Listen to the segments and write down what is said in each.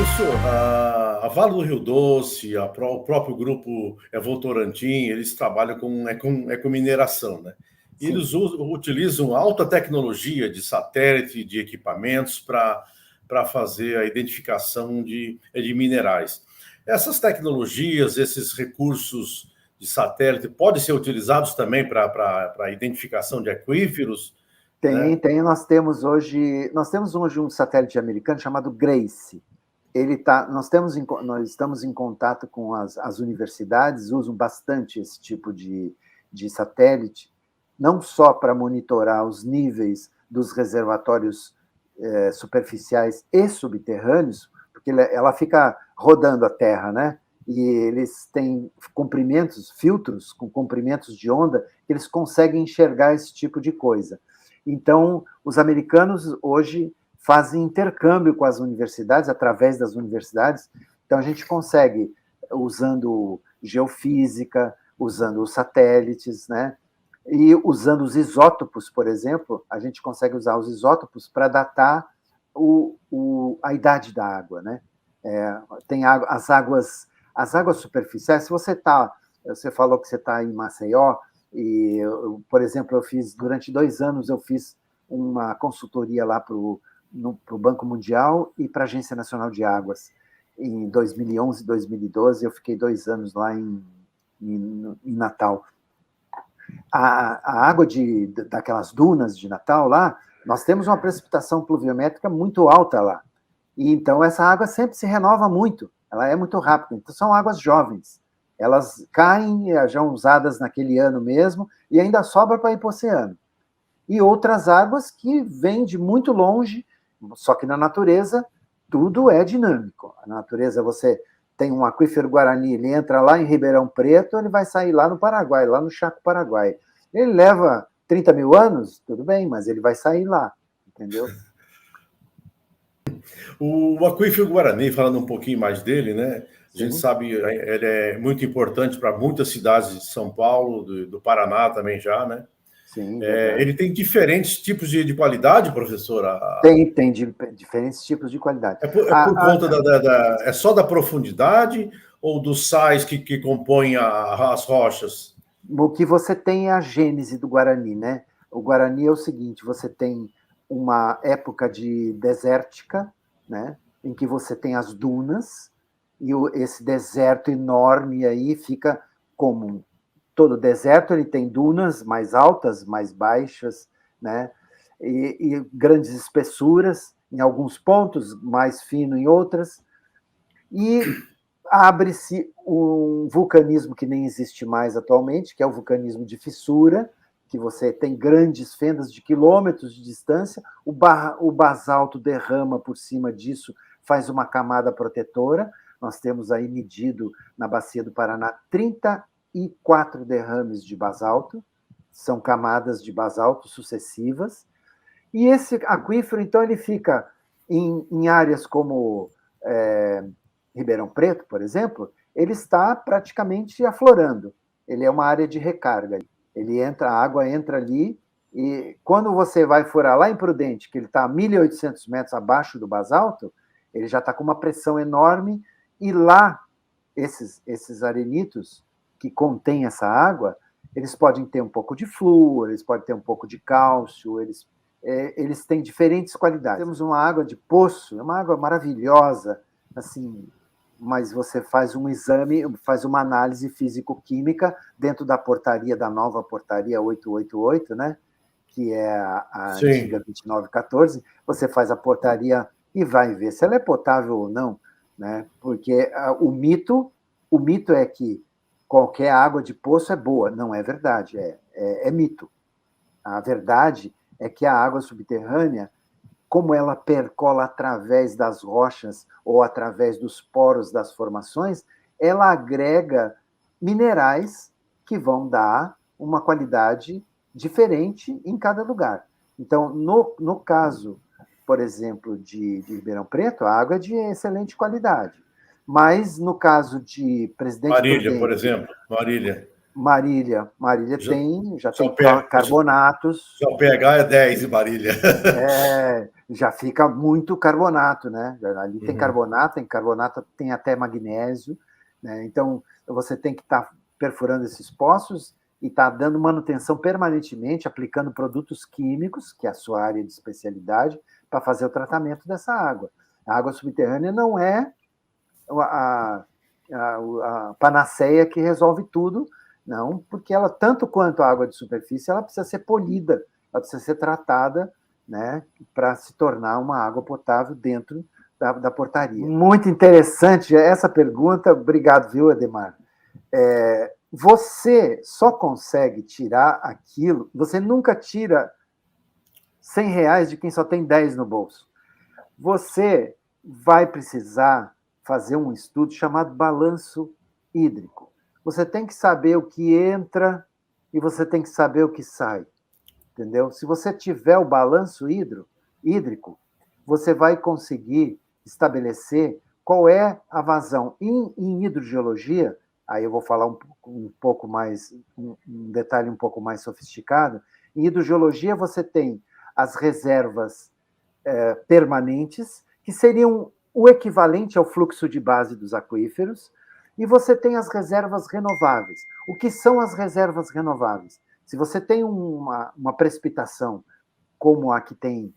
Professor, a Vale do Rio Doce, o próprio grupo Votorantim, eles trabalham com mineração, né? E Sim. eles utilizam alta tecnologia de satélite, de equipamentos para fazer a identificação de minerais. Essas tecnologias, esses recursos de satélite, podem ser utilizados também para a identificação de aquíferos? Tem, tem. Nós temos hoje um satélite americano chamado GRACE. Nós estamos em contato com as universidades, usam bastante esse tipo de satélite, não só para monitorar os níveis dos reservatórios superficiais e subterrâneos, porque ela fica rodando a Terra, né? E eles têm filtros com comprimentos de onda, que eles conseguem enxergar esse tipo de coisa. Então, os americanos hoje fazem intercâmbio com as universidades, através das universidades. Então, a gente consegue, usando geofísica, usando os satélites, né? E usando os isótopos, por exemplo, a gente consegue usar os isótopos para datar a idade da água, né? Tem as águas superficiais. Se você falou que você está em Maceió, e, por exemplo, durante 2 anos, eu fiz uma consultoria lá para o Banco Mundial e para a Agência Nacional de Águas. Em 2011 e 2012, eu fiquei 2 anos lá em Natal. A água daquelas dunas de Natal lá, nós temos uma precipitação pluviométrica muito alta lá. E então essa água sempre se renova muito, ela é muito rápida. Então são águas jovens. Elas caem, já usadas naquele ano mesmo, e ainda sobra para ir para o oceano. E outras águas que vêm de muito longe, só que na natureza tudo é dinâmico. Na natureza você tem um aquífero Guarani, ele entra lá em Ribeirão Preto, ele vai sair lá no Paraguai, lá no Chaco Paraguai. Ele leva 30 mil anos, tudo bem, mas ele vai sair lá, entendeu? O aquífero Guarani, falando um pouquinho mais dele, né? A gente sabe, ele é muito importante para muitas cidades de São Paulo, do Paraná também já, né? Sim, ele tem diferentes tipos de qualidade, professora? Tem diferentes tipos de qualidade. Por conta é só da profundidade ou dos sais que compõem as rochas? O que você tem é a gênese do Guarani, né? O Guarani é o seguinte: você tem uma época de desértica, né? Em que você tem as dunas, e esse deserto enorme aí fica comum. Todo deserto ele tem dunas mais altas, mais baixas, né? E grandes espessuras em alguns pontos, mais fino em outras, e abre-se um vulcanismo que nem existe mais atualmente, que é o vulcanismo de fissura, que você tem grandes fendas de quilômetros de distância, o basalto derrama por cima disso, faz uma camada protetora. Nós temos aí medido na Bacia do Paraná 34 derrames de basalto, são camadas de basalto sucessivas, e esse aquífero, então, ele fica em áreas como Ribeirão Preto, por exemplo, ele está praticamente aflorando. Ele é uma área de recarga. A água entra ali, e quando você vai furar lá em Prudente, que ele está a 1.800 metros abaixo do basalto, ele já está com uma pressão enorme, e lá, esses arenitos que contêm essa água, eles podem ter um pouco de flúor, eles podem ter um pouco de cálcio, eles têm diferentes qualidades. Temos uma água de poço, é uma água maravilhosa, assim, mas você faz um exame, faz uma análise físico-química dentro da nova portaria 888, né? Que é a antiga 2914, você faz a portaria e vai ver se ela é potável ou não, né? Porque o mito é que qualquer água de poço é boa. Não é verdade, é mito. A verdade é que a água subterrânea, como ela percola através das rochas ou através dos poros das formações, ela agrega minerais que vão dar uma qualidade diferente em cada lugar. Então, no caso, por exemplo, de Ribeirão Preto, a água é de excelente qualidade. Mas, no caso de Presidente Marília, Prudente... por exemplo, Marília. Marília Já, já já, tem o pH, carbonatos. já o pH é 10 em Marília. Já fica muito carbonato, né? Ali tem Uhum. carbonato, tem até magnésio, né? Então, você tem que estar perfurando esses poços e estar dando manutenção permanentemente, aplicando produtos químicos, que é a sua área de especialidade, para fazer o tratamento dessa água. A água subterrânea não é a, a panaceia que resolve tudo, não, porque ela, tanto quanto a água de superfície, ela precisa ser polida, ela precisa ser tratada, né, para se tornar uma água potável dentro da portaria. Muito interessante essa pergunta, obrigado, viu, Edemar? Você só consegue tirar aquilo, você nunca tira R$ 100 de quem só tem 10 no bolso. Você vai precisar fazer um estudo chamado balanço hídrico. Você tem que saber o que entra e você tem que saber o que sai, entendeu? Se você tiver o balanço hídrico, você vai conseguir estabelecer qual é a vazão. Em hidrogeologia, aí eu vou falar um pouco mais, um detalhe um pouco mais sofisticado. Em hidrogeologia, você tem as reservas permanentes, que seriam o equivalente ao fluxo de base dos aquíferos, e você tem as reservas renováveis. O que são as reservas renováveis? Se você tem uma precipitação como a que tem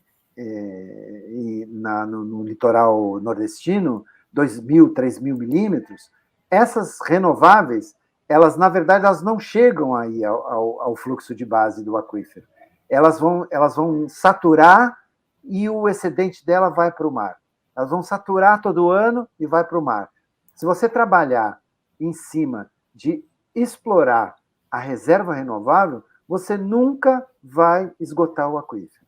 no litoral nordestino, 2.000, 3.000 milímetros, essas renováveis, elas, na verdade, elas não chegam aí ao fluxo de base do aquífero. Elas vão saturar e o excedente dela vai para o mar. Elas vão saturar todo ano e vai para o mar. Se você trabalhar em cima de explorar a reserva renovável, você nunca vai esgotar o aquífero.